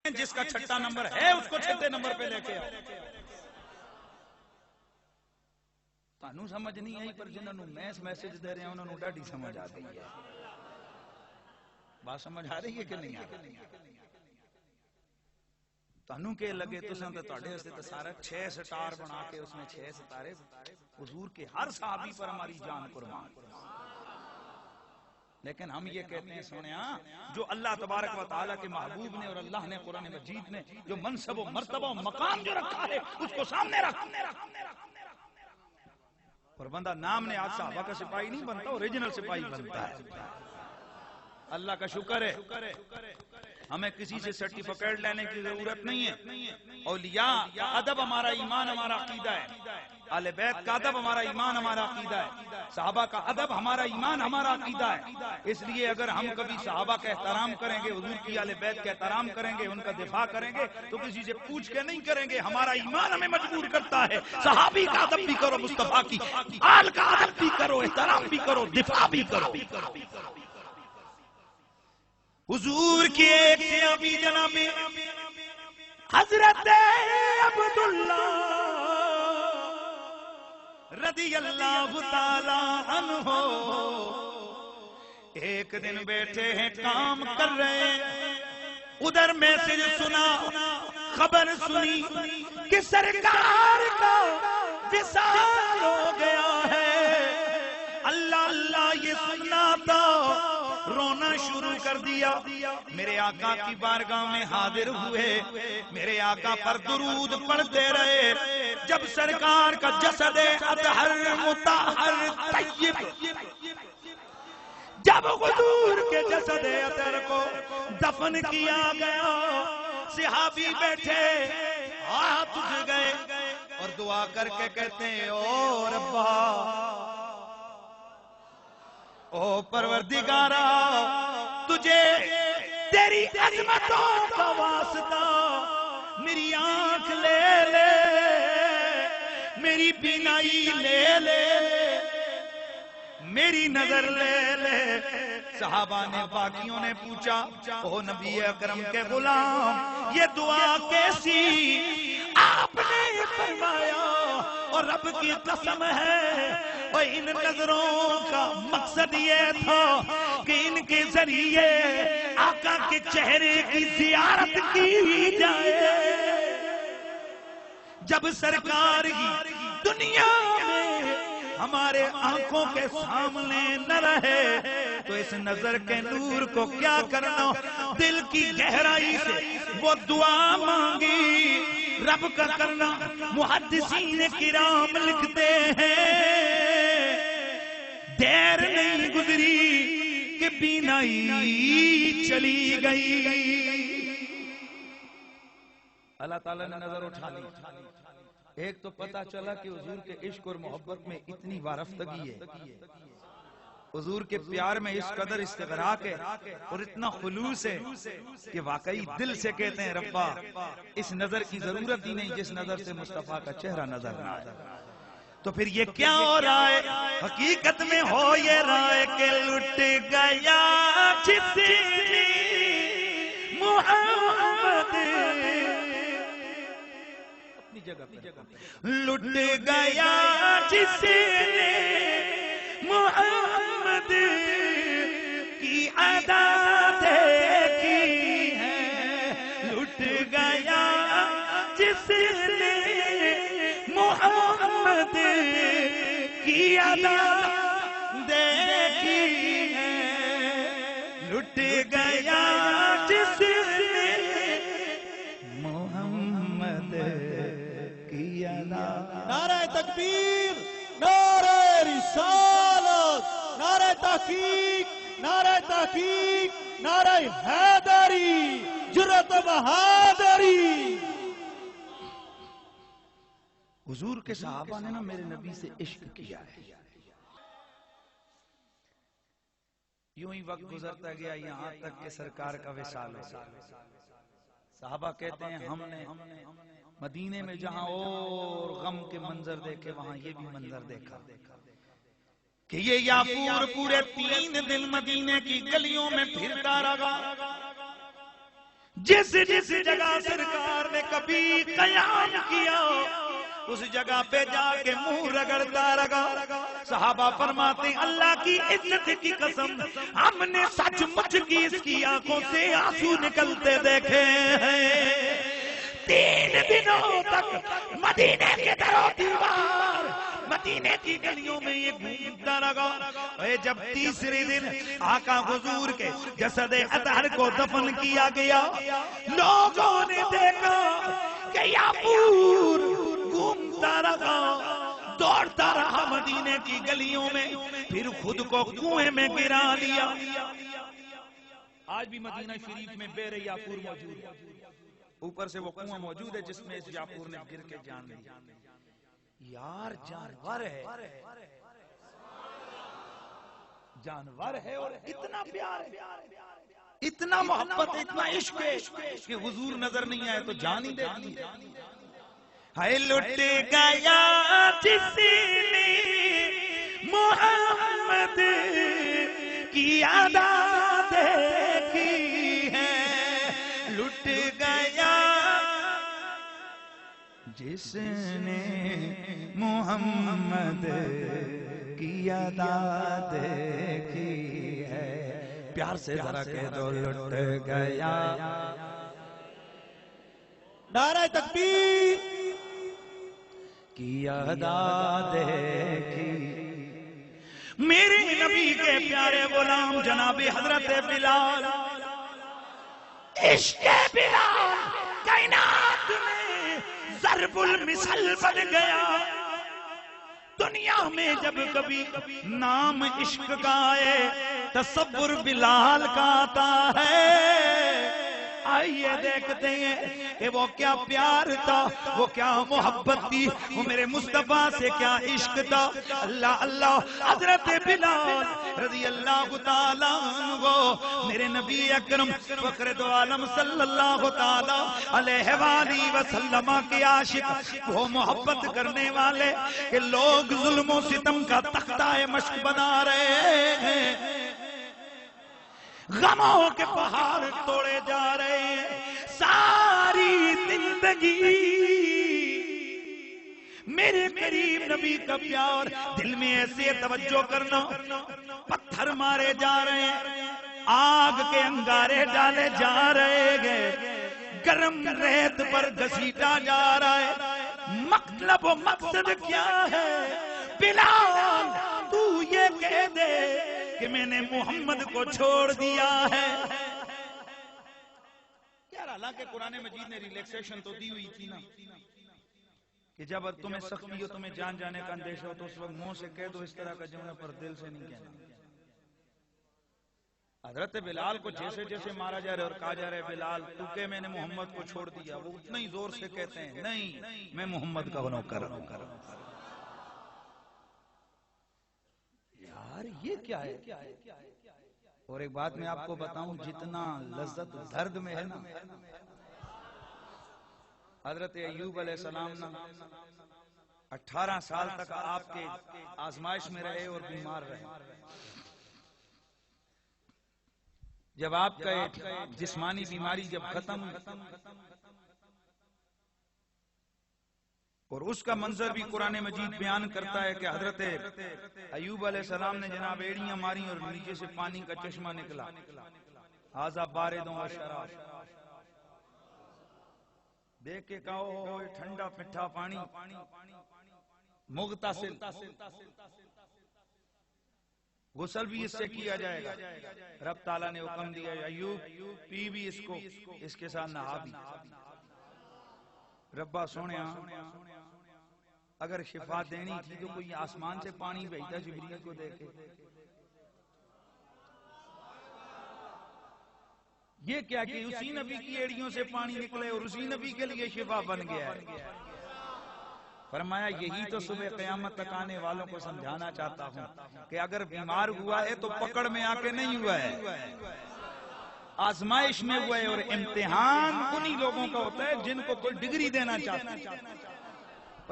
جس کا چھٹا نمبر ہے اس کو چھٹے نمبر پہ لے کے آؤ. تانوں سمجھ نہیں آئی پر جنہوں نے میں میسج دے رہے ہیں انہوں نے ڈاڈی سمجھ آ گئی ہے. بات سمجھ آ رہی ہے کہ نہیں آ رہی؟ تانوں کے لگے تو سن تے تواڈے واسطے تے سارا 6 سٹار بنا کے اس میں 6 ستارے حضور کے ہر صحابی پر ہماری جان قربان. لیکن ہم یہ کہتے ہیں سونیا جو اللہ تبارک و تعالیٰ کے محبوب نے اور اللہ نے قرآن مجید نے جو منصب و مرتبہ و مقام جو رکھا ہے اس کو سامنے رکھ. اور بندہ نام نے آج صحابہ کا سپاہی نہیں بنتا، اوریجنل سپاہی بنتا ہے. اللہ کا شکر ہے ہمیں کسی سے سرٹیفکیٹ لینے کی ضرورت نہیں ہے. اولیاء کا ادب ہمارا ایمان ہمارا عقیدہ ہے. اہل بیت کا ادب ہمارا ایمان ہمارا عقیدہ ہے. صحابہ کا ادب ہمارا ایمان ہمارا عقیدہ ہے. اس لیے اگر ہم کبھی صحابہ کا احترام کریں گے، حضور کی اہل بیت کا احترام کریں گے، ان کا دفاع کریں گے تو کسی سے پوچھ کے نہیں کریں گے. ہمارا ایمان ہمیں مجبور کرتا ہے. صحابی کا ادب بھی کرو، مصطفیٰ کی آل کا ادب بھی کرو، احترام بھی کرو، دفاع بھی کرو. حضور کی ایک صحابی جناب حضرت عبداللہ رضی اللہ تعالی عنہ ایک دن بیٹھے ہیں کام کر رہے ہیں، ادھر میسج سنا، خبر سنی کہ سرکار کا وصال ہو گیا ہے. اللہ اللہ یہ سننا تھا، رونا شروع کر دیا. میرے آقا کی بارگاہ میں حاضر ہوئے، میرے آقا پر درود پڑھتے رہے. جب سرکار کا جسد اطہر مطہر طیب، جب حضور کے جسد اطہر کو دفن کیا گیا، صحابی بیٹھے ہاتھ اٹھ گئے اور دعا کر کے کہتے ہیں او ربا، او پروردگارا، تجھے تیری عظمتوں کا واسطہ میری آنکھ لے لے، میری بینائی لے لے، میری نظر لے لے. صحابہ نے باقیوں نے پوچھا او نبی اکرم کے غلام یہ دعا کیسی؟ آپ نے فرمایا اور رب کی قسم ہے اور ان نظروں کا مقصد یہ تھا کہ ان کے ذریعے آقا کے چہرے کی زیارت کی جائے. جب سرکار کی دنیا میں ہمارے آنکھوں کے سامنے نہ رہے تو اس نظر کے نور کو کیا کرنا؟ دل کی گہرائی سے وہ دعا مانگی، رب کا کرنا. محدثین کرام لکھتے ہیں دیر نہیں گزری کہ بینائی چلی گئی. اللہ تعالیٰ نے نظر اٹھا لی. ایک تو پتہ چلا کہ حضور کے عشق اور محبت میں اتنی وارفتگی ہے، حضور کے پیار میں اس قدر استغراق ہے اور اتنا خلوص ہے کہ واقعی دل سے کہتے ہیں ربا اس نظر کی ضرورت ہی نہیں جس نظر سے مصطفیٰ کا چہرہ نظر نہ آئے. تو پھر یہ کیا ہو رہا ہے؟ حقیقت میں ہو یہ رہا ہے کہ لٹ گیا جس نے محمد، لٹ گیا جس نے محمد کی ادا دیکھی ہے، لٹ گیا جس نے محمد کی ادا دیکھی ہے، لٹ گیا جس نے محمد کی ادا. نعرہ تکبیر، نعرہ رسالت، نعرہ تحقیق، نعرہ تحقیق، نعرہ حیدری، جرأت بہادری. حضور کے صحابہ نے نا میرے نبی سے عشق کیا ہے. یوں ہی وقت گزرتا گیا یہاں تک کہ سرکار کا وصال ہو گیا. صحابہ کہتے ہیں ہم نے مدینے میں جہاں اور غم کے منظر دیکھے وہاں یہ بھی منظر دیکھا کہ یہ یافور پورے 3 دن مدینے کی گلیوں میں پھرتا رہا. جس جس جگہ سرکار نے کبھی قیام کیا اس جگہ پہ جا کے منہ رگڑتا رگا. صحابہ فرماتے ہیں اللہ کی عزت کی قسم ہم نے سچ مچ کی اس کی آنکھوں سے آنسو نکلتے دیکھے ہیں. 3 دنوں تک مدینے کے در و دیوار مدینے کی گلیوں میں یہ گھومتا رہا. جب تیسرے دن آقا حضور کے جسد اطہر کو دفن کیا گیا لوگوں نے دیکھا کہ یعقوب گھومتا رہا دوڑتا رہا مدینے کی گلیوں میں پھر خود کو کنویں میں گرا دیا. آج بھی مدینہ شریف میں بئر یعقوب موجود ہے. اوپر سے وہ کنواں موجود ہے جس میں اس یعقوب نے گر کے جان لی. یار جانور ہے جانور ہے اور اتنا پیار ہے اتنا محبت اتنا عشق ہے کہ حضور نظر نہیں آئے تو جان ہی دے دی. ہائے لٹ گیا جس نے محمد کی ادا دیکھی ہے لٹ گیا جس نے محمد کی ادا دیکھی ہے. پیار سے ذرا کہہ دو لٹ گیا. نعرہ تکبیر کی ادا دیکھی. میرے نبی کے پیارے غلام جناب حضرت بلال عشق بلال کائنات میں ضرب المثل بن گیا. دنیا میں جب کبھی نام عشق کا آئے تصور بلال کا آتا ہے. آئیے دیکھتے ہیں کہ وہ کیا پیار تھا وہ کیا محبت تھی وہ میرے مصطفیٰ سے کیا عشق تھا. اللہ اللہ حضرت بلال رضی اللہ تعالیٰ عنہ میرے نبی اکرم فخر دو عالم صلی اللہ تعالیٰ علیہ وآلہ وسلم کے عاشق وہ محبت کرنے والے کہ لوگ ظلم و ستم کا تختہ مشق بنا رہے ہیں غموں کے پہاڑ توڑے جا رہے ہیں. ساری زندگی میرے قریب نبی کا پیار دل میں ایسے توجہ کرنا. پتھر مارے جا رہے ہیں آگ کے انگارے ڈالے جا رہے ہیں گرم ریت پر گھسیٹا جا رہا ہے. مطلب و مقصد کیا ہے بلال تو یہ کہہ دے کہ میں نے محمد کو چھوڑ دیا ہے. یار حالانکہ قرآن مجید نے ریلیکسیشن تو دی ہوئی تھی نا کہ جب تمہیں سختی ہو تمہیں جان جانے کا اندیشہ ہو تو اس وقت منہ سے کہہ دو اس طرح کا جملہ پر دل سے نہیں کہنا. حضرت بلال کو جیسے جیسے مارا جا رہا ہے اور کہا جا رہا ہے بلال تو کہ میں نے محمد کو چھوڑ دیا وہ اتنا ہی زور سے کہتے ہیں نہیں میں محمد کا نوکر ہوں. یار یہ کیا ہے. اور ایک بات میں آپ کو بتاؤں جتنا لذت درد میں ہے نا حضرت ایوب علیہ السلام نا 18 سال تک آپ کے آزمائش میں رہے اور بیمار رہے. جب آپ کا جسمانی بیماری جب ختم اور اس کا منظر بھی قرآن مجید بیان کرتا ہے کہ حضرت ایوب علیہ السلام نے جناب ایڑیاں ماری اور نیچے سے پانی کا چشمہ نکلا. ھذا بارد و شراب دیکھ کے کہو ٹھنڈا میٹھا پانی مغتسل غسل بھی اس سے کیا جائے گا. رب تعالیٰ نے حکم دیا ایوب پی بھی اس کو اس کے ساتھ نہا بھی. ربا سونیا اگر شفا دینی تھی تو کوئی آسمان سے پانی بھیجتا جبریل کو دے کے. یہ کیا کہ اسی نبی کی ایڑیوں سے پانی نکلے اور اسی نبی کے لیے شفا بن گیا ہے. فرمایا یہی تو صبح قیامت تک آنے والوں کو سمجھانا چاہتا ہوں کہ اگر بیمار ہوا ہے تو پکڑ میں آ کے نہیں ہوا ہے آزمائش میں ہوا ہے. اور امتحان انہی لوگوں کا ہوتا ہے جن کو کوئی ڈگری دینا چاہتا ہے.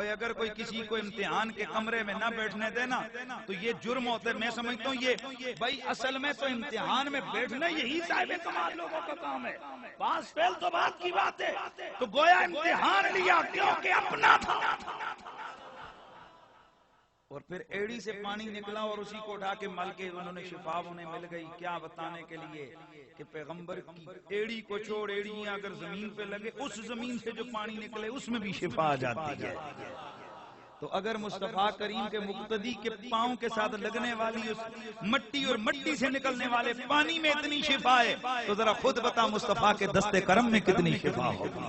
اگر کوئی کسی کو امتحان کے کمرے میں نہ بیٹھنے دینا تو یہ جرم ہوتا ہے. میں سمجھتا ہوں یہ بھائی اصل میں تو امتحان میں بیٹھنا یہی صاحب کمال لوگوں کا کام ہے. پاس فیل تو بات کی بات ہے, تو گویا امتحان لیا کیونکہ اپنا تھا. اور پھر ایڑی سے پانی نکلا اور اسی کو اٹھا کے مل کے انہوں نے شفا انہیں مل گئی. کیا بتانے کے لیے کہ پیغمبر کی ایڑی کو چھوڑ, ایڑیاں اگر زمین پہ لگے اس زمین سے جو پانی نکلے اس میں بھی شفا آ جاتی ہے. تو اگر مصطفیٰ کریم کے مقتدی کے پاؤں کے ساتھ لگنے والی اس مٹی اور مٹی سے نکلنے والے پانی میں اتنی شفا ہے تو ذرا خود بتا مصطفیٰ کے دستے کرم میں کتنی شفا ہوگی.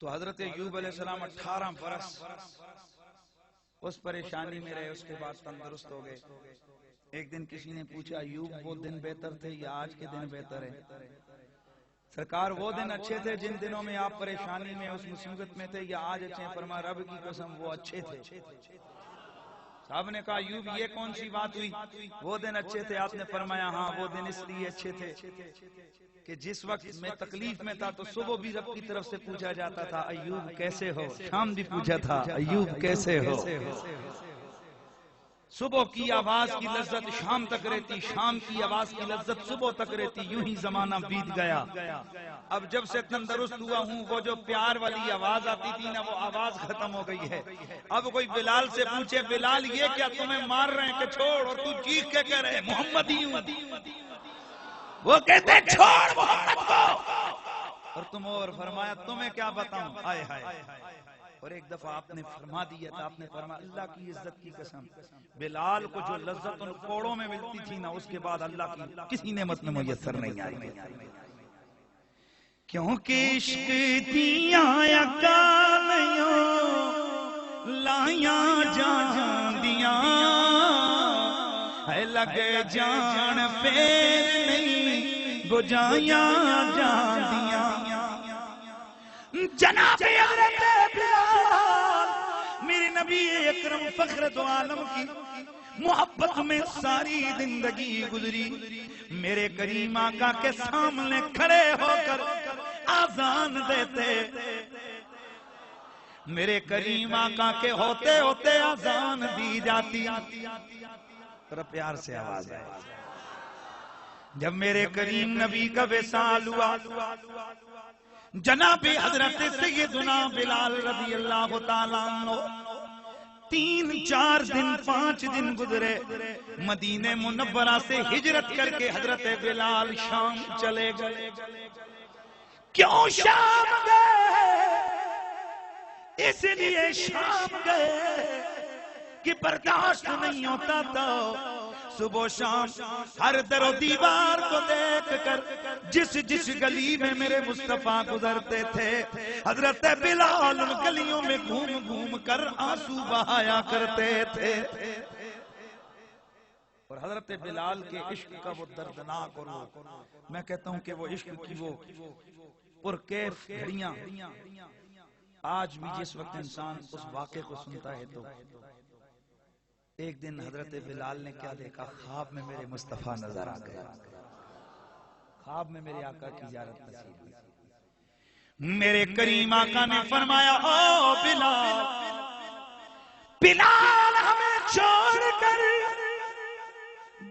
تو حضرت ایوب علیہ السلام 18 برس اس پریشانی میں رہے, اس کے بعد تندرست ہو گئے. ایک دن کسی نے پوچھا ایوب وہ دن بہتر تھے یا آج کے دن بہتر ہے؟ سرکار وہ دن اچھے تھے جن دنوں میں آپ پریشانی میں اس مصیبت میں تھے, یا آج اچھے؟ فرمایا رب کی قسم وہ اچھے تھے. صاحب نے کہا ایوب یہ کون سی بات ہوئی, وہ دن اچھے تھے؟ آپ نے فرمایا ہاں وہ دن اس لیے اچھے تھے کہ جس وقت میں تکلیف میں تھا تو صبح بھی رب کی طرف سے پوچھا جاتا تھا ایوب کیسے ہو, شام بھی پوچھا تھا ایوب کیسے ہو. صبح کی آواز کی لذت شام تک رہتی, شام کی آواز کی لذت صبح تک رہتی. یوں ہی زمانہ بیت گیا. اب جب سے تندرست ہوا ہوں وہ جو پیار والی آواز آتی تھی نا وہ آواز ختم ہو گئی ہے. اب کوئی بلال سے پوچھے بلال یہ کیا تمہیں مار رہے ہیں کہ چھوڑ, اور تو چیخ کے کہہ رہے محمدی ہوں, وہ کہتے ہیں چھوڑ محمد کو, اور تم اور فرمایا تمہیں کیا بتاؤں. آئے ہائے. اور ایک دفعہ آپ نے فرما دیا تھا, آپ نے فرمایا اللہ کی عزت کی قسم بلال کو جو لذت ان کوڑوں میں ملتی تھی نا اس کے بعد اللہ کی کسی نعمت میں میسر نہیں آئی. کیونکہ عشق دیاں کالیاں لائیاں جان دیاں ہے لگے جان پیر نہیں بجائیاں جان دیاں. جناب حضرت بلال میرے نبی اکرم فخر دو عالم کی محبت میں ساری زندگی گزری. میرے کریم آقا کے سامنے کھڑے ہو کر آذان دیتے, میرے کریم آقا کے ہوتے ہوتے آذان دی جاتی. ذرا پیار سے آواز ہے. جب میرے کریم نبی کا وصال ہوا جناب حضرت سیدنا بلال رضی اللہ تعالیٰ عنہ 3-4 دن 5 دن گزرے, مدینہ منورہ سے ہجرت کر کے حضرت بلال شام چلے گئے. کیوں شام گئے؟ اس لیے شام گئے کہ برداشت نہیں ہوتا تھا صبح و شام ہر در و دیوار کو دیکھ کر جس گلی میں میرے مصطفیٰ گزرتے تھے حضرت بلال ان گلیوں میں گھوم گھوم کر آنسو بہایا کرتے تھے. اور حضرت بلال کے عشق کا وہ دردناک, اور میں کہتا ہوں کہ وہ عشق کی وہ پرکیف گھڑیاں آج بھی جس وقت انسان اس واقعے کو سنتا ہے تو ایک دن حضرت بلال نے کیا دیکھا, خواب میں میرے مصطفیٰ نظر آ گئے, خواب میں میرے آقا کی زیارت نصیب ہوئی. میرے کریم آقا نے فرمایا او بلال, بلال ہمیں چھوڑ کر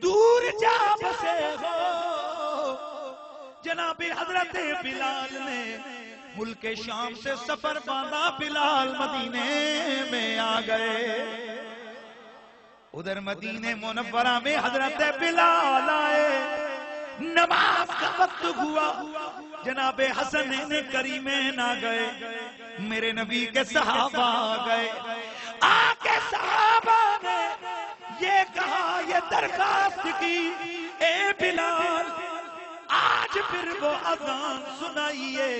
دور جا بسے ہو. جناب حضرت بلال نے ملک شام سے سفر باندھا, بلال مدینے میں آ گئے. ادھر مدینہ منورہ میں حضرت بلال آئے, نماز کا وقت ہوا, جناب حسن کریمین آ گئے, میرے نبی کے صحابہ آ گئے. آکے صحابہ نے یہ کہا, یہ درخواست کی, اے بلال آج پھر وہ اذان سنائیے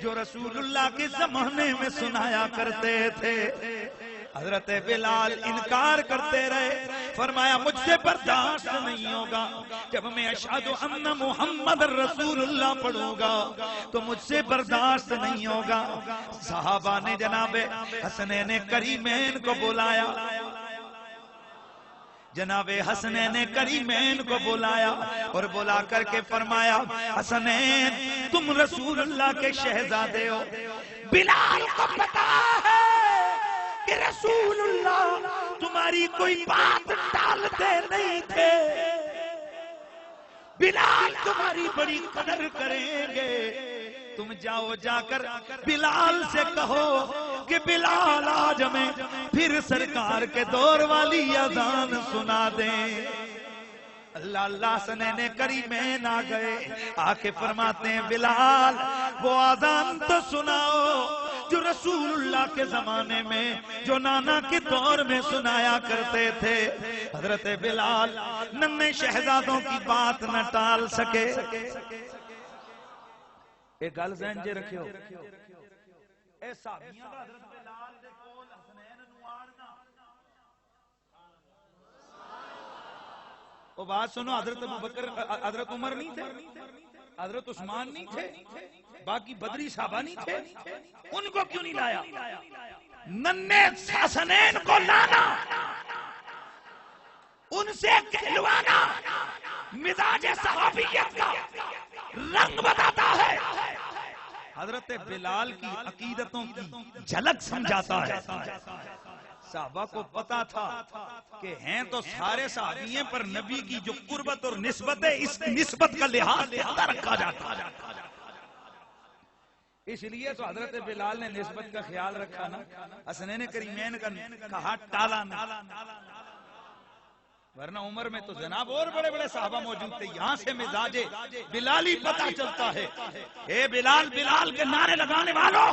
جو رسول اللہ کے زمانے میں سنایا کرتے تھے. حضرت بلال انکار کرتے رہے, فرمایا مجھ سے برداشت نہیں ہوگا, جب میں اشہد ان محمد رسول اللہ پڑھوں گا تو مجھ سے برداشت نہیں ہوگا. صحابہ نے جناب حسنین کریمین کو بلایا, جناب حسنین کریمین کو بلایا اور بلا کر کے فرمایا حسنین تم رسول اللہ کے شہزادے ہو، بلال کو پتا ہے کہ رسول اللہ تمہاری کوئی بات ٹالتے نہیں تھے، بلال تمہاری بڑی قدر کریں گے، تم جاؤ جا کر بلال سے کہو کہ بلال آج ہمیں پھر سرکار کے دور والی اذان سنا دیں۔ اللہ اللہ حسنین کریمین آ گئے، آ کے فرماتے ہیں بلال وہ اذان تو سناؤ جو رسول اللہ کے زمانے میں جو نانا کے دور میں سنایا کرتے تھے۔ حضرت بلال ننھے شہزادوں کی بات نہ ٹال سکے۔ ایک گل ذہن چ رکھیو، اے صحابیاں دا حضرت بلال دے کول حسنین نوں آڑنا، او بات سنو، حضرت ابوبکر حضرت عمر نہیں تھے، حضرت عثمان نہیں تھے، باقی بدری صحابہ نہیں تھے، ان کو کیوں نہیں لایا؟ ننھے حسنین کو لانا، ان سے کہلوانا مزاج صحابیت کا رنگ بتاتا ہے، حضرت بلال کی عقیدتوں کی جھلک سمجھاتا ہے۔ صحابہ کو پتا تھا کہ ہیں تو سارے صحابی ہیں، پر نبی کی جو قربت اور نسبت ہے اس نسبت کا لحاظ زیادہ رکھا جاتا ہے، اس لیے تو حضرت بلال نے نسبت کا خیال رکھا نا، حسنین کریمین کا ہاتھ ٹالا نا، ورنہ عمر میں تو جناب اور بڑے بڑے صحابہ موجود تھے۔ یہاں سے مزاج بلالی پتہ چلتا ہے۔ اے بلال، بلال کے نعرے لگانے والوں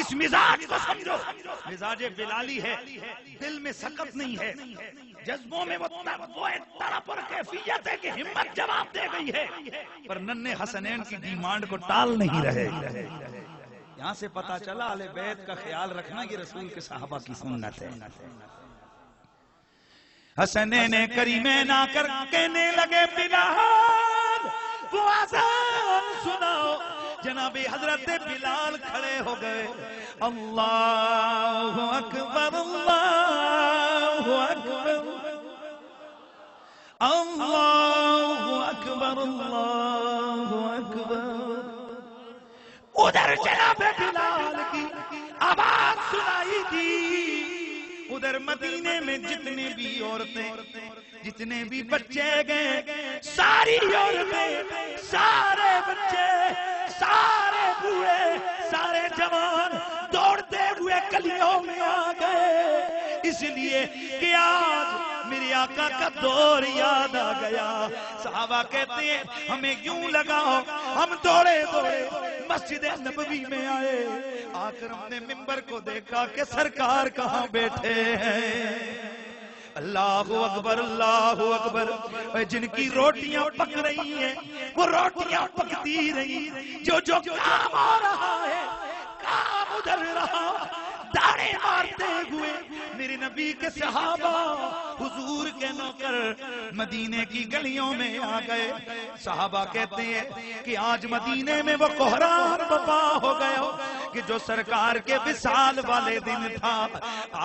اس مزاج کو سمجھو، مزاج بلالی ہے، دل میں سکت نہیں ہے، جذبوں میں وہ طرف اور کیفیت ہے کہ ہمت جواب دے گئی ہے، پر ننھے حسنین کی ڈیمانڈ کو ٹال نہیں رہے۔ یہاں سے پتہ چلا اہل بیت کا خیال رکھنا یہ رسول کے صحابہ کی سنت ہے۔ حسنین کریمین آ کر کہنے لگے بلال وہ اذان سناؤ۔ جناب حضرت بلال کھڑے ہو گئے، اللہ اکبر اللہ اکبر اللہ اکبر اللہ اکبر۔ ادھر جناب بلال کی آواز سنائی دی، ادھر مدینے میں جتنے بھی عورتیں جتنے بھی بچے گئے، ساری عورتیں سارے بچے سارے بوڑھے سارے جوان دوڑتے ہوئے گلیوں میں آ گئے، اس لیے کہ آج میرے آقا کا دور یاد آ گیا۔ صحابہ کہتے ہیں ہمیں یوں لگا ہم دوڑے دوڑے مسجد نبوی میں آئے، آ کر ہم نے ممبر کو دیکھا کہ سرکار کہاں بیٹھے ہیں۔ اللہ اکبر اللہ اکبر۔ جن کی روٹیاں پک رہی ہیں وہ روٹیاں پکتی رہی، جو کام ہو رہا ہے کام ادھر رہا، داڑے مارتے ہوئے میرے نبی کے صحابہ حضور کے نوکر مدینے کی گلیوں میں آ گئے۔ صحابہ کہتے ہیں کہ آج مدینے میں وہ کوہرام برپا ہو گیا کہ جو سرکار کے وصال والے دن تھا،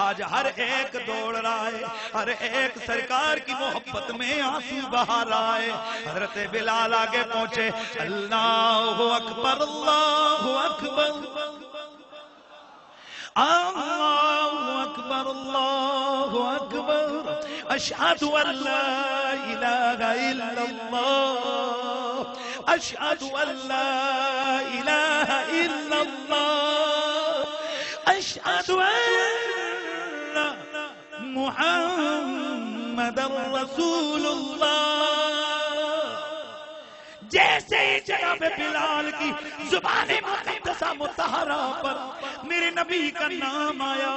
آج ہر ایک دوڑ رہا ہے، ہر ایک سرکار کی محبت میں آنسو بہا رہا ہے۔ حضرت بلال آگے پہنچے، اللہ اکبر اللہ اکبر اللہ اکبر اللہ اکبر، اشہد ان لا الہ الا اللہ، اشہد ان لا الہ الا اللہ، اشہد ان محمد رسول اللہ۔ جیسے ہی جناب بلال کی زبان مقدسہ مطہرہ پر میرے نبی کا نام آیا،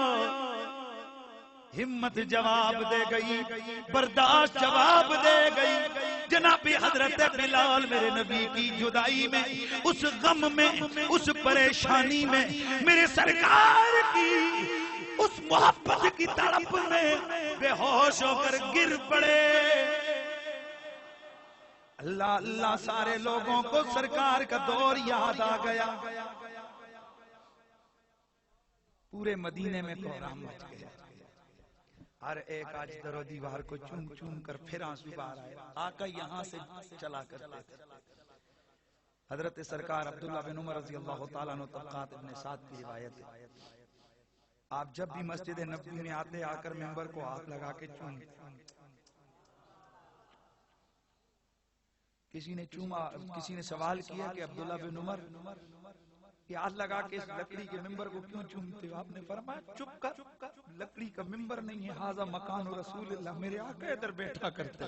ہمت جواب دے گئی، برداشت جواب دے گئی۔ جناب حضرت بلال میرے نبی کی جدائی میں، اس غم میں، اس پریشانی میں، میرے سرکار کی اس محبت کی تڑپ میں بے ہوش ہو کر گر پڑے۔ اللہ اللہ، سارے لوگوں کو سرکار کا دور یاد آ گیا، پورے مدینے میں کوہرام مچ گیا۔ ہر ایک آج در و دیوار کو چوم چوم کر پھر آنسو بہا رہا ہے. آقا یہاں سے چلا کرتے تھے. حضرت سرکار عبداللہ بن عمر رضی اللہ تعالیٰ عنہ طبقات ابن سعد کی روایت ہے. آپ جب بھی مسجد نبوی میں آتے آ کر منبر کو ہاتھ لگا کے چوم. کسی نے سوال کیا کہ عبداللہ بن عمر یہ ہاتھ لگا کے اس لکڑی کے منبر کو کیوں چومتے ہو؟ آپ نے فرمایا چپ کر، لکڑی کا منبر نہیں ہے، ھذا مکان رسول اللہ، میرے آقا ادھر بیٹھا کرتے.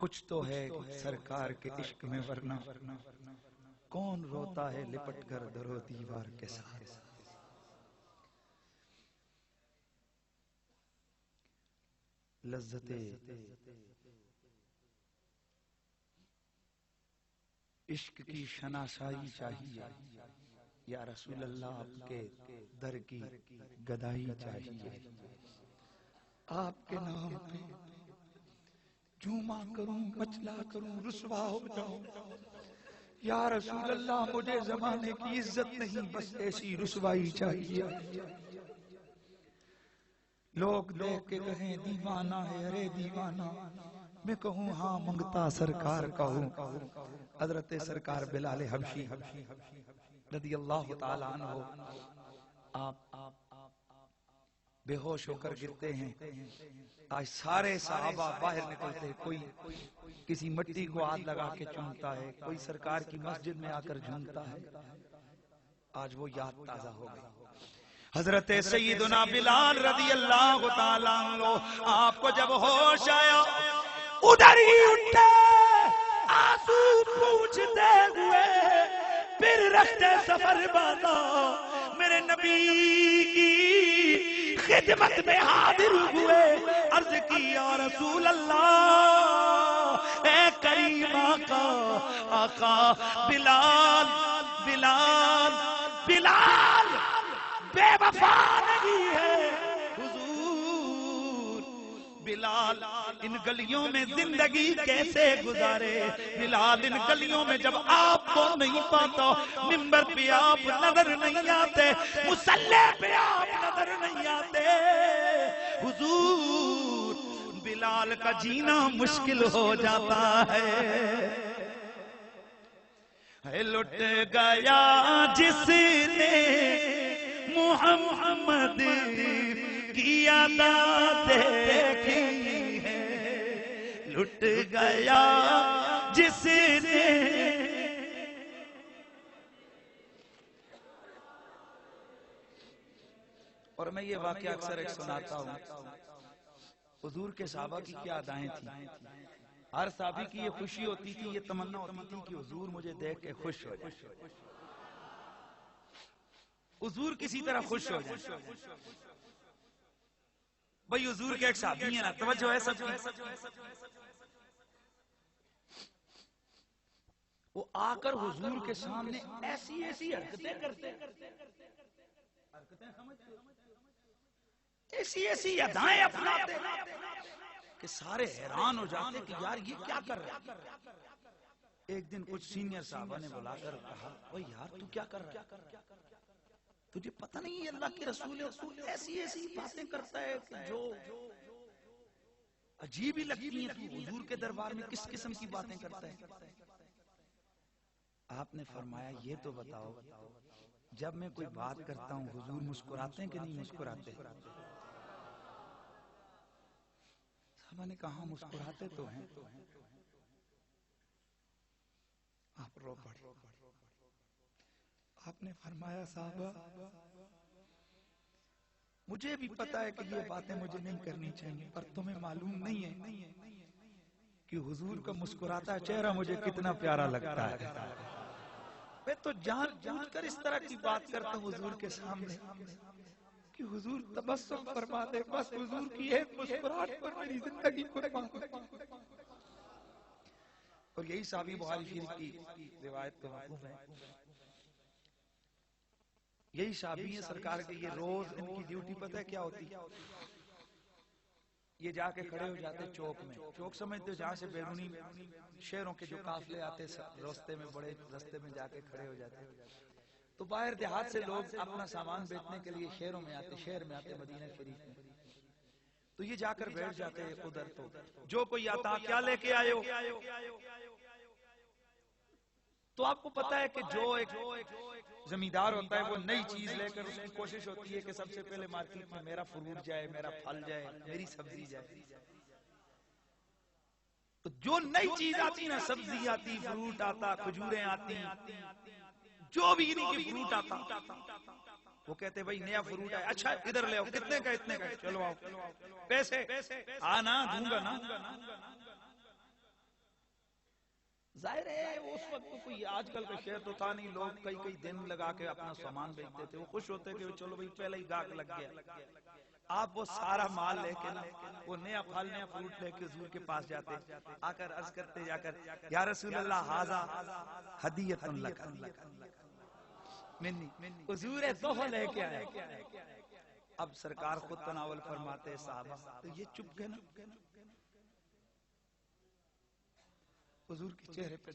کچھ تو ہے سرکار کے عشق میں، ورنہ کون روتا ہے لپٹ کر در و دیوار کے ساتھ. لذت عشق کی شناسائی چاہیے یا رسول اللہ آپ کے در کی گدائی چاہیے. آپ کے نام پہ جھوما کروں، مچلا کروں، رسوا ہو جاؤں. یا رسول اللہ مجھے زمانے کی عزت نہیں، بس ایسی رسوائی چاہیے. لوگ دیکھ کے کہیں دیوانہ ہے، ارے دیوانہ. میں کہوں ہاں منگتا سرکار کا ہوں. حضرت سرکار بلال حبشی رضی اللہ تعالیٰ عنہ آپ بے ہوش ہو کر گرتے ہیں. آج سارے صحابہ باہر نکلتے ہیں، کوئی کسی مٹی کو ہاتھ لگا کے چومتا ہے، کوئی سرکار کی مسجد میں آ کر جھومتا ہے. آج وہ یاد تازہ ہو گئی. حضرت سیدنا بلال رضی اللہ تعالیٰ عنہ آپ کو جب ہوش آیا ادھر ہی اٹھے، آنسو پوچھتے ہوئے پھر رکھتے سفر باندھا، میرے نبی کی خدمت میں حاضر ہوئے. عرض کی یا رسول اللہ، اے کریم آقا، آقا بلال بلال بلال بے وفا نہیں ہے. حضور بلال ان گلیوں میں زندگی کیسے گزارے؟ بلال ان گلیوں میں جب آپ کو نہیں پاتا، منبر پہ آپ نظر نہیں آتے، مصلی پہ آپ نظر نہیں آتے. حضور بلال کا جینا مشکل ہو جاتا ہے. لٹ گیا جس نے محمد کی ادا دیکھی ہے، لٹ گیا جس نے. اور میں یہ واقعہ اکثر ایک سناتا ہوں. حضور کے صحابہ کی کیا ادائیں تھیں. ہر صحابی کی یہ خوشی ہوتی تھی، یہ تمنا ہوتی تھی کہ حضور مجھے دیکھ کے خوش ہو جائے، حضور کسی طرح خوش ہو جائے. بھئی حضور کے ایک صحابی ہیں نا، توجہ ہے سب کی. وہ آ کر حضور کے سامنے ایسی ایسی حرکتیں کرتے، ایسی ایسی ادائیں اپناتے کہ سارے حیران ہو جاتے کہ یار یہ کیا کر رہا ہے. ایک دن کچھ سینئر صحابہ نے بلا کر کہا، اوہ یار تو کیا کر رہا ہے؟ تجھے پتہ نہیں یہ اللہ کے رسول ہے، ایسی ایسی باتیں کرتا ہے کہ جو عجیب ہی لگتی ہیں. تو حضور کے دربار میں کس قسم کی باتیں کرتا ہے؟ آپ نے فرمایا یہ تو بتاؤ، جب میں کوئی بات کرتا ہوں حضور مسکراتے ہیں کہ نہیں مسکراتے؟ صحابہ نے کہا مسکراتے تو ہیں. آپ رو پڑے. آپ نے فرمایا صحابہ مجھے بھی پتا ہے کہ یہ باتیں مجھے نہیں کرنی چاہیے، پر تمہیں معلوم نہیں ہے کہ حضور کا مسکراتا چہرہ مجھے کتنا پیارا لگتا ہے. میں تو جان بوجھ کر اس طرح کی بات کرتا ہوں حضور کے سامنے کہ حضور تبسم فرما دے، بس حضور کی ایک مسکراہٹ پر میری زندگی قربان. اور یہی صحابی بخاری شریف کی روایت تو معروف ہے. یہی صحابی ہیں سرکار کے، یہ روز ان کی ڈیوٹی پتہ ہے کیا ہوتی؟ یہ جا کے کھڑے ہو جاتے چوک میں. چوک سمجھتے ہو جہاں سے بیرونی شہروں کے جو قافلے آتے راستے میں بڑے راستے میں جا کے کھڑے ہو جاتے. تو باہر دیہات سے لوگ اپنا سامان بیچنے کے لیے شہر میں آتے مدینہ شریف میں. تو یہ جا کر بیٹھ جاتے ادھر. تو جو کوئی آتا کیا لے کے آئے ہو؟ تو آپ کو پتا ہے کہ جو ایک زمیندار ہوتا ہے وہ نئی چیز لے کر اس کی کوشش ہوتی ہے کہ سب سے پہلے مارکیٹ میں میرا فروٹ جائے, میرا پھل جائے, میری سبزی جائے. تو جو نئی چیز آتی نا, سبزی آتی, فروٹ آتا, کھجوریں آتی, جو بھی انہیں کی فروٹ آتا, وہ کہتے بھائی نیا فروٹ ہے, اچھا ادھر لے آؤ, کتنے کا اتنے کا, چلو آؤ, پیسے آنا دوں گا نا. ظاہر ہے اس وقت تو کوئی آج کل کا شہر تو تھا نہیں, لوگ کئی دن لگا کے اپنا سامان بیچتے تھے. وہ خوش ہوتے کہ چلو بھائی پہلے ہی گاہک لگ گیا. آپ وہ سارا مال لے کے نا, وہ نیا پھل نیا فروٹ لے کے حضور کے پاس جاتے, آ کر عرض کرتے جا کر یا رسول اللہ ھذا ہدیۃ لک, حضور تحفہ لے کے آئے. اب سرکار خود تناول فرماتے صحابہ تو یہ چپ گئے نا, حضور کے چہرے پہ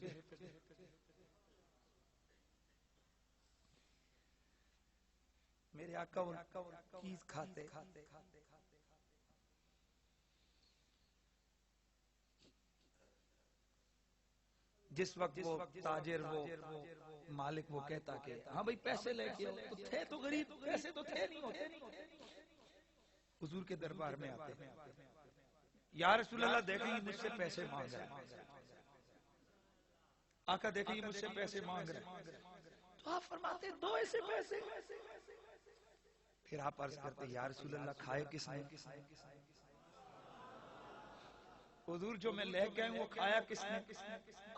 میرے آقا وہ چیز کھاتے. جس وقت وہ تاجر وہ مالک وہ کہتا کہ ہاں بھائی پیسے لے کے تو تھے تو غریب, پیسے تو تھے نہیں ہوتے. حضور کے دربار میں آتے, یا رسول اللہ دیکھیں مجھ سے پیسے مانگ رہے ہیں, آقا دیکھیں مجھ سے پیسے مانگ رہے ہیں. تو آپ فرماتے دو ایسے پیسے. پھر آپ عرض کرتے یا رسول اللہ کھائے کس نے؟ حضور جو میں لے کے آئے وہ کھایا کس نے؟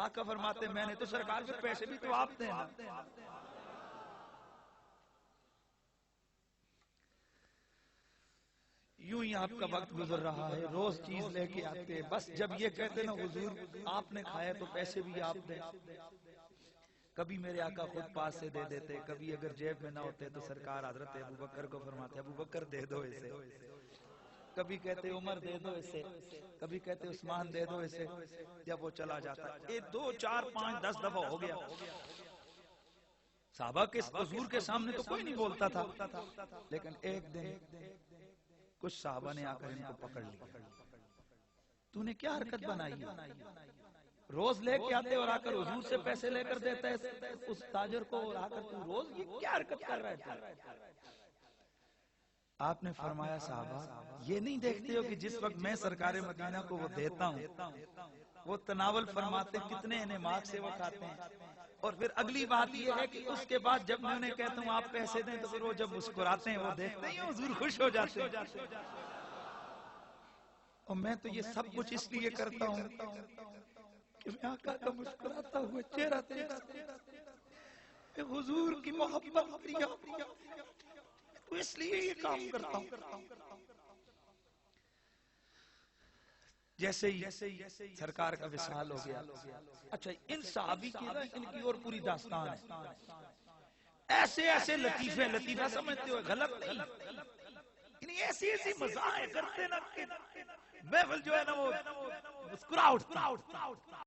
آقا فرماتے میں نے. تو سرکار کے پیسے بھی تو آپ دیں نا. یوں ہی آپ کا وقت گزر رہا ہے, روز چیز لے کے آتے, بس جب یہ کہتے نا حضور آپ نے کھایا تو پیسے بھی آپ دیں. کبھی میرے آقا خود پاس سے دے دیتے, کبھی اگر جیب میں نہ ہوتے تو سرکار حضرت ابو بکر کو فرماتے ابو بکر دے دو اسے, کبھی کہتے عمر دے دو اسے, کبھی کہتے عثمان دے دو اسے. جب وہ چلا جاتا یہ 2 4 5 10 دفعہ ہو گیا. صحابہ کے حضور کے سامنے تو کوئی نہیں بولتا تھا, لیکن ایک دن کچھ صحابہ نے آ کر ان کو پکڑ لیا. تو نے کیا حرکت بنائی ہے؟ روز لے کے آتے اور آ کر حضور سے پیسے لے کر دیتا ہے اس تاجر کو, اور آ کر تو روز یہ کیا حرکت کر رہا ہے؟ آپ نے فرمایا صحابہ یہ نہیں دیکھتے ہو کہ جس وقت میں سرکار مدینہ کو وہ دیتا ہوں وہ تناول فرماتے کتنے انعامات سے وہ کھاتے ہیں. اور پھر اگلی بات یہ ہے کہ اس کے بعد جب میں انہیں کہتا ہوں آپ پیسے دیں تو پھر وہ جب مسکراتے ہیں وہ دیکھتے ہیں حضور خوش ہو جاتے ہیں. اور میں تو یہ سب کچھ اس لیے کرتا ہوں کہ میں آقا کا مسکراتا ہوا چہرہ دیکھ حضور کی محبت تو اس لیے یہ کام کرتا ہوں. جیسے ہی سرکار کا وصال ہو گیا. اچھا ان صحابی کی ان کی اور پوری داستان ہے. ایسے ایسے لطیفہ سمجھتے ہو غلط نہیں, ایسی ایسی مزاح کرتے نا کہ محفل جو ہے نا وہ مسکرا اٹھتا.